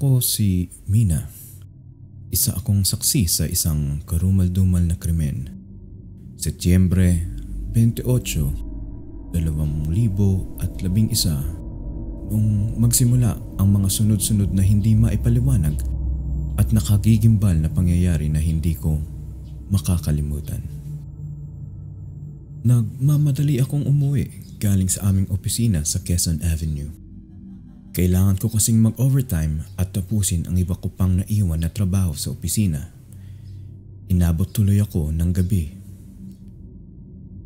Ako si Mina. Isa akong saksi sa isang karumal-dumal na krimen. Setyembre 28, 2011 nung magsimula ang mga sunod-sunod na hindi maipaliwanag at nakagigimbal na pangyayari na hindi ko makakalimutan. Nagmamadali akong umuwi galing sa aming opisina sa Quezon Avenue. Kailangan ko kasing mag-overtime at tapusin ang iba ko pang naiwan na trabaho sa opisina. Inabot tuloy ako ng gabi.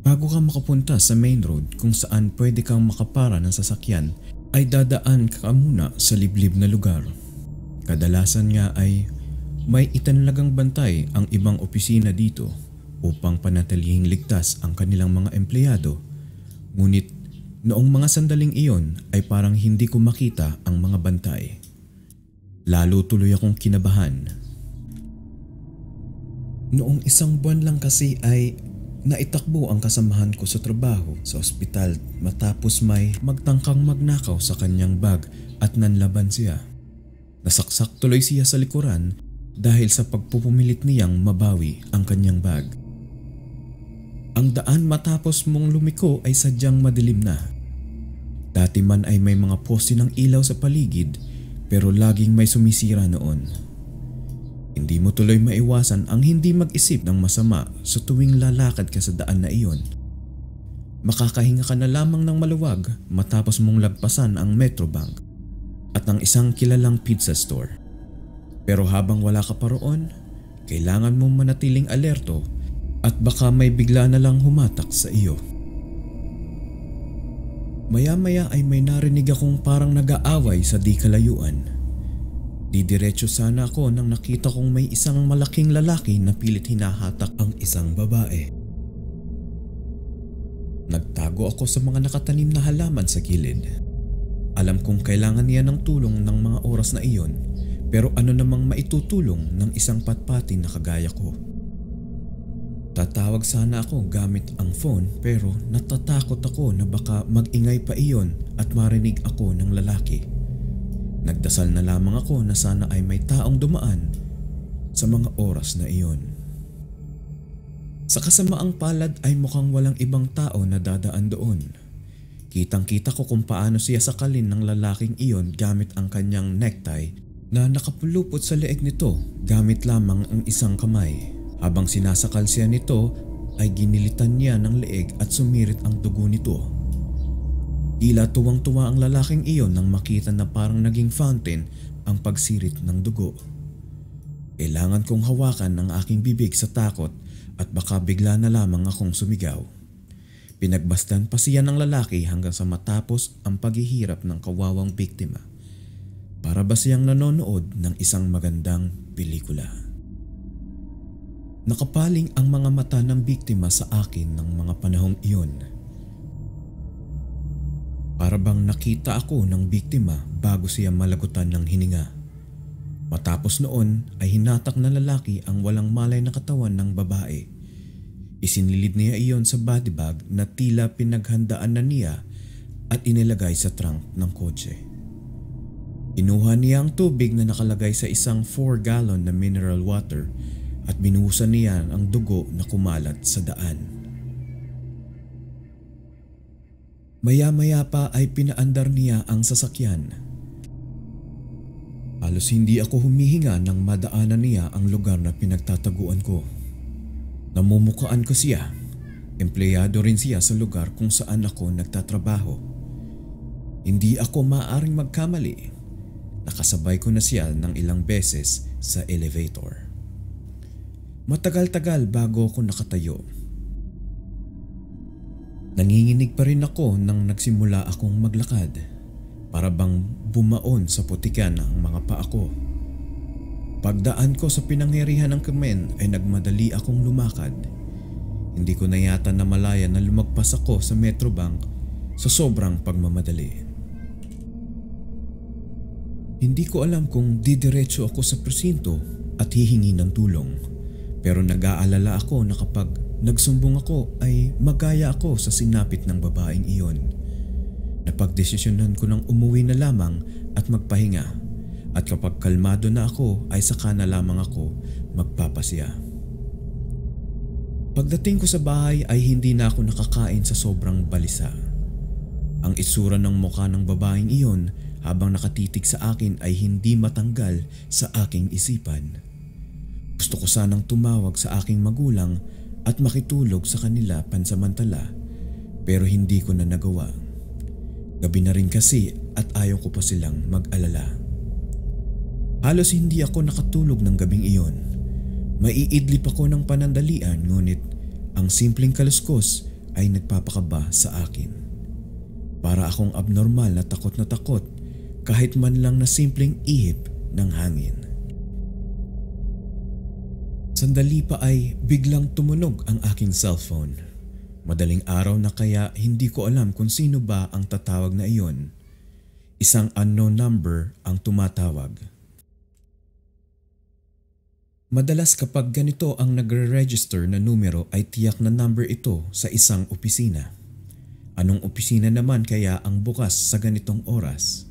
Bago ka makapunta sa main road kung saan pwede kang makapara ng sasakyan, ay dadaan ka muna sa liblib na lugar. Kadalasan nga ay may itanlagang bantay ang ibang opisina dito upang panatilihing ligtas ang kanilang mga empleyado. Ngunit noong mga sandaling iyon ay parang hindi ko makita ang mga bantay. Lalo tuloy akong kinabahan. Noong isang buwan lang kasi ay naitakbo ang kasamahan ko sa trabaho sa ospital matapos may magtangkang magnakaw sa kanyang bag at nanlaban siya. Nasaksak tuloy siya sa likuran dahil sa pagpupumilit niyang mabawi ang kanyang bag. Ang daan matapos mong lumiko ay sadyang madilim na. Dati man ay may mga poste ng ilaw sa paligid pero laging may sumisira noon. Hindi mo tuloy maiwasan ang hindi mag-isip ng masama sa tuwing lalakad ka sa daan na iyon. Makakahinga ka na lamang ng maluwag matapos mong lagpasan ang Metrobank at ang isang kilalang pizza store. Pero habang wala ka pa roon, kailangan mong manatiling alerto at baka may bigla na lang humatak sa iyo. Maya-maya ay may narinig akong parang nag-aaway sa di kalayuan. Didiretso sana ako nang nakita kong may isang malaking lalaki na pilit hinahatak ang isang babae. Nagtago ako sa mga nakatanim na halaman sa gilid. Alam kong kailangan niya ng tulong ng mga oras na iyon, pero ano namang maitutulong ng isang patpatin na kagaya ko. Tatawag sana ako gamit ang phone pero natatakot ako na baka mag-ingay pa iyon at marinig ako ng lalaki. Nagdasal na lamang ako na sana ay may taong dumaan sa mga oras na iyon. Sa kasamaang palad ay mukhang walang ibang tao na dadaan doon. Kitang-kita ko kung paano siya sakalin ng lalaking iyon gamit ang kanyang necktie na nakapulupot sa leeg nito gamit lamang ang isang kamay. Habang sinasakal siya nito ay ginilitan niya ng leeg at sumirit ang dugo nito. Tila tuwang-tuwa ang lalaking iyon nang makita na parang naging fountain ang pagsirit ng dugo. Kailangan kong hawakan ang aking bibig sa takot at baka bigla na lamang akong sumigaw. Pinagbastan pa siya ng lalaki hanggang sa matapos ang paghihirap ng kawawang biktima. Para ba siyang nanonood ng isang magandang pelikula? Nakapaling ang mga mata ng biktima sa akin ng mga panahong iyon. Para bang nakita ako ng biktima bago siya malagutan ng hininga. Matapos noon ay hinatak na lalaki ang walang malay na katawan ng babae. Isinilid niya iyon sa body bag na tila pinaghandaan na niya at inilagay sa trunk ng kotse. Inuha niya ang tubig na nakalagay sa isang 4-gallon na mineral water at binuhusan niya ang dugo na kumalat sa daan. Maya-maya pa ay pinaandar niya ang sasakyan. Halos hindi ako humihinga nang madaanan niya ang lugar na pinagtataguan ko. Namumukaan ko siya. Empleyado rin siya sa lugar kung saan ako nagtatrabaho. Hindi ako maaaring magkamali. Nakasabay ko na siya ng ilang beses sa elevator. Matagal-tagal bago ako nakatayo. Nanginginig pa rin ako nang nagsimula akong maglakad. Para bang bumaon sa putikan ang mga paa ko. Pagdaan ko sa pinangyarihan ng krimen ay nagmadali akong lumakad. Hindi ko na yata namalayan na lumagpas ako sa Metrobank sa sobrang pagmamadali. Hindi ko alam kung didiretso ako sa presinto at hihingi ng tulong. Pero nag-aalala ako na kapag nagsumbong ako ay magaya ako sa sinapit ng babaeng iyon. Napagdesisyonan ko ng umuwi na lamang at magpahinga at kapag kalmado na ako ay saka na lamang ako magpapasya. Pagdating ko sa bahay ay hindi na ako nakakain sa sobrang balisa. Ang itsura ng mukha ng babaeng iyon habang nakatitig sa akin ay hindi matanggal sa aking isipan. Gusto ko sanang tumawag sa aking magulang at makitulog sa kanila pansamantala pero hindi ko na nagawa. Gabi na rin kasi at ayaw ko pa silang mag-alala. Halos hindi ako nakatulog ng gabing iyon. Maiidlip ako ng panandalian ngunit ang simpleng kaluskos ay nagpapakaba sa akin. Para akong abnormal na takot kahit man lang na simpleng ihip ng hangin. Sandali pa ay biglang tumunog ang aking cellphone. Madaling araw na kaya hindi ko alam kung sino ba ang tatawag na iyon. Isang unknown number ang tumatawag. Madalas kapag ganito ang nagre-register na numero ay tiyak na number ito sa isang opisina. Anong opisina naman kaya ang bukas sa ganitong oras?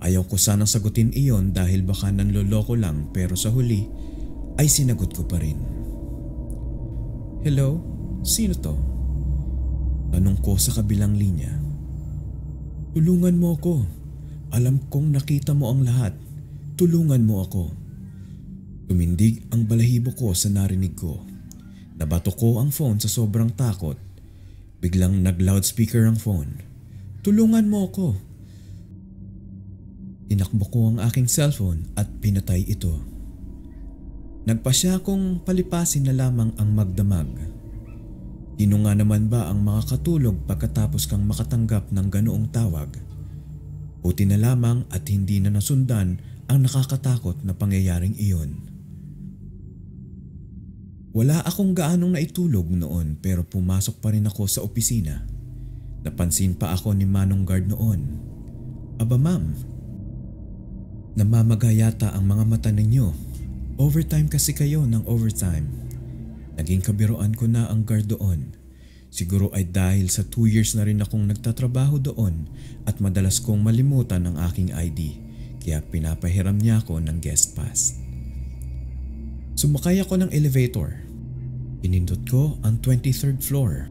Ayaw ko sanang sagutin iyon dahil baka nanloloko lang pero sa huli ay sinagot ko pa rin. Hello? Sino to? Tanong ko sa kabilang linya. Tulungan mo ako. Alam kong nakita mo ang lahat. Tulungan mo ako. Tumindig ang balahibo ko sa narinig ko. Nabato ko ang phone sa sobrang takot. Biglang nag-loudspeaker ang phone. Tulungan mo ako. Tinakbo ko ang aking cellphone at pinatay ito. Nagpasya kong palipasin na lamang ang magdamag. Sino nga naman ba ang makakatulog pagkatapos kang makatanggap ng ganoong tawag? Buti na lamang at hindi na nasundan ang nakakatakot na pangyayaring iyon. Wala akong gaanong naitulog noon pero pumasok pa rin ako sa opisina. Napansin pa ako ni Manong Guard noon. Aba ma'am, namamaga yata ang mga mata ninyo. Overtime kasi kayo ng overtime. Naging kabiruan ko na ang guard doon. Siguro ay dahil sa 2 years na rin akong nagtatrabaho doon at madalas kong malimutan ang aking ID kaya pinapahiram niya ako ng guest pass. Sumakay ako ng elevator. Pinindot ko ang 23rd floor.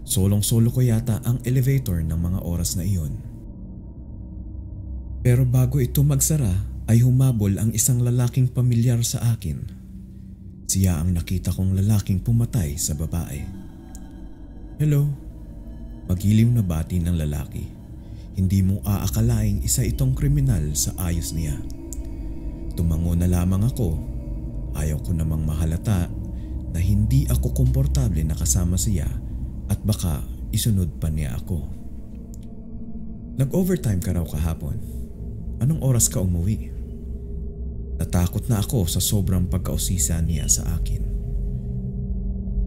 Solong-solo ko yata ang elevator ng mga oras na iyon. Pero bago ito magsara ay humabol ang isang lalaking pamilyar sa akin. Siya ang nakita kong lalaking pumatay sa babae. Hello? Magiliw na bati ng lalaki. Hindi mo aakalaing isa itong kriminal sa ayos niya. Tumango na lamang ako. Ayaw ko namang mahalata na hindi ako komportable na kasama siya at baka isunod pa niya ako. Nag-overtime ka raw kahapon. Anong oras ka umuwi? Natakot na ako sa sobrang pagkausisa niya sa akin.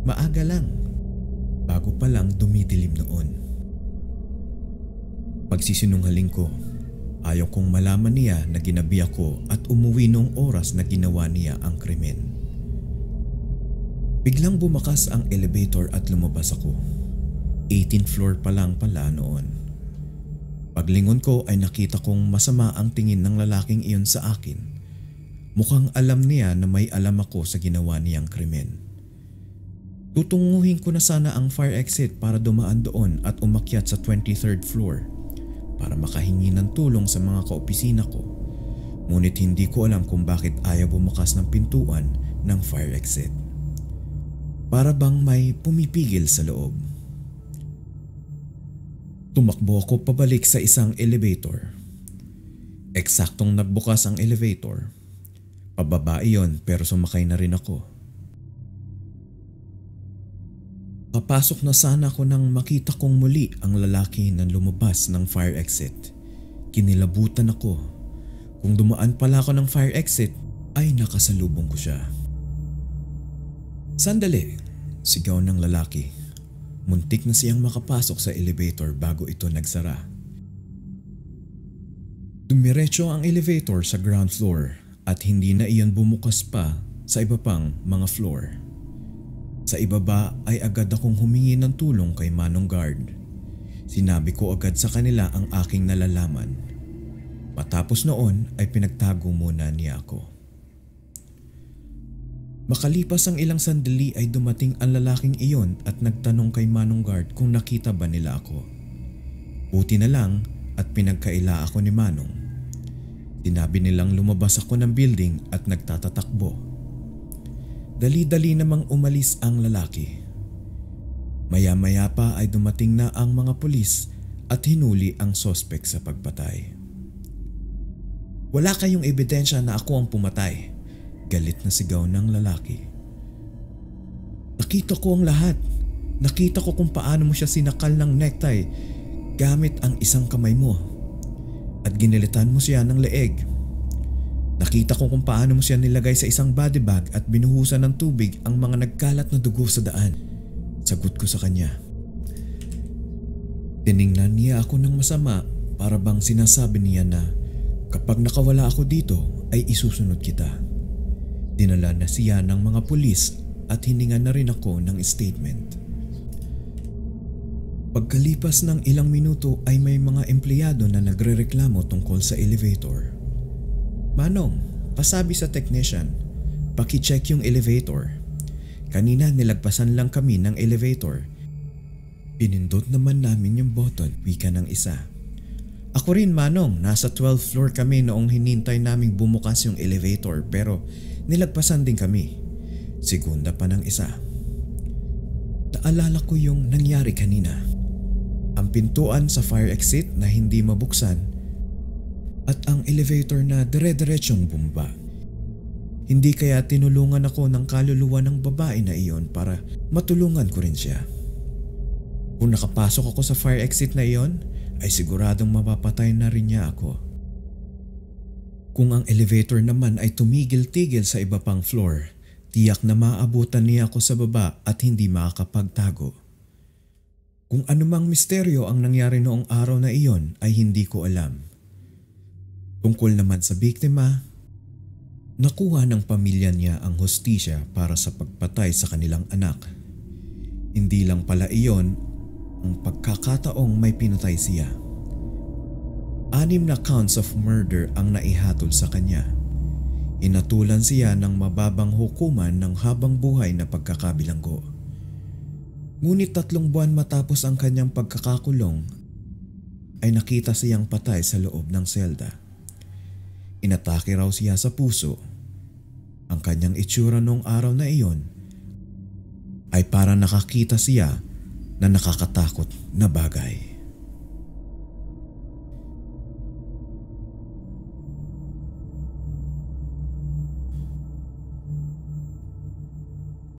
Maaga lang. Bago pa lang dumidilim noon. Pagsisinungaling ko, ayaw kong malaman niya na ginabi ako at umuwi noong oras na ginawa niya ang krimen. Biglang bumakas ang elevator at lumabas ako. 18th floor pa lang pala noon. Paglingon ko ay nakita kong masama ang tingin ng lalaking iyon sa akin. Mukhang alam niya na may alam ako sa ginawa niyang krimen. Tutunguhin ko na sana ang fire exit para dumaan doon at umakyat sa 23rd floor para makahingi ng tulong sa mga kaopisina ko. Ngunit hindi ko alam kung bakit ayaw bumukas ng pintuan ng fire exit. Para bang may pumipigil sa loob. Tumakbo ako pabalik sa isang elevator. Eksaktong nagbukas ang elevator. Pababa iyon pero sumakay na rin ako. Papasok na sana ako nang makita kong muli ang lalaki na lumabas ng fire exit. Kinilabutan ako. Kung dumaan pala ako ng fire exit ay nakasalubong ko siya. Sandali, sigaw ng lalaki. Muntik na siyang makapasok sa elevator bago ito nagsara. Dumiretso ang elevator sa ground floor at hindi na iyon bumukas pa sa iba pang mga floor. Sa ibaba ay agad akong humingi ng tulong kay Manong Guard. Sinabi ko agad sa kanila ang aking nalalaman. Matapos noon ay pinagtago muna niya ako. Makalipas ang ilang sandali ay dumating ang lalaking iyon at nagtanong kay Manong Guard kung nakita ba nila ako. Buti na lang at pinagkaila ako ni Manong. Sinabi nilang lumabas ako ng building at nagtatatakbo. Dali-dali namang umalis ang lalaki. Maya-maya pa ay dumating na ang mga pulis at hinuli ang sospek sa pagpatay. Wala kayong ebidensya na ako ang pumatay. Galit na sigaw ng lalaki. Nakita ko ang lahat. Nakita ko kung paano mo siya sinakal ng necktie gamit ang isang kamay mo. At ginilitan mo siya ng leeg. Nakita ko kung paano mo siya nilagay sa isang body bag at binuhusan ng tubig ang mga nagkalat na dugo sa daan. Sagot ko sa kanya. Tiningnan niya ako ng masama para bang sinasabi niya na kapag nakawala ako dito ay isusunod kita. Dinala na siya ng mga pulis at hiningan na rin ako ng statement. Pagkalipas ng ilang minuto ay may mga empleyado na nagrereklamo tungkol sa elevator. Manong, pasabi sa technician, paki-check yung elevator. Kanina nilagpasan lang kami ng elevator. Pinindot naman namin yung button, wika ng isa. Ako rin Manong, nasa 12th floor kami noong hinintay naming bumukas yung elevator pero nilagpasan din kami. Segunda pa ng isa. Naalala ko yung nangyari kanina. Ang pintuan sa fire exit na hindi mabuksan at ang elevator na dire-diretsyong bumaba. Hindi kaya tinulungan ako ng kaluluwa ng babae na iyon para matulungan ko rin siya. Kung nakapasok ako sa fire exit na iyon, ay siguradong mapapatay na rin niya ako. Kung ang elevator naman ay tumigil-tigil sa iba pang floor, tiyak na maabutan niya ako sa baba at hindi makakapagtago. Kung anumang misteryo ang nangyari noong araw na iyon ay hindi ko alam. Tungkol naman sa biktima, nakuha ng pamilya niya ang hustisya para sa pagpatay sa kanilang anak. Hindi lang pala iyon ang pagkakataong may pinatay siya. 6 na counts of murder ang naihatol sa kanya. Inatulan siya ng mababang hukuman ng habang buhay na pagkakabilanggo. Ngunit 3 buwan matapos ang kanyang pagkakakulong ay nakita siyang patay sa loob ng selda. Inatake raw siya sa puso. Ang kanyang itsura noong araw na iyon ay para nakakita siya na nakakatakot na bagay.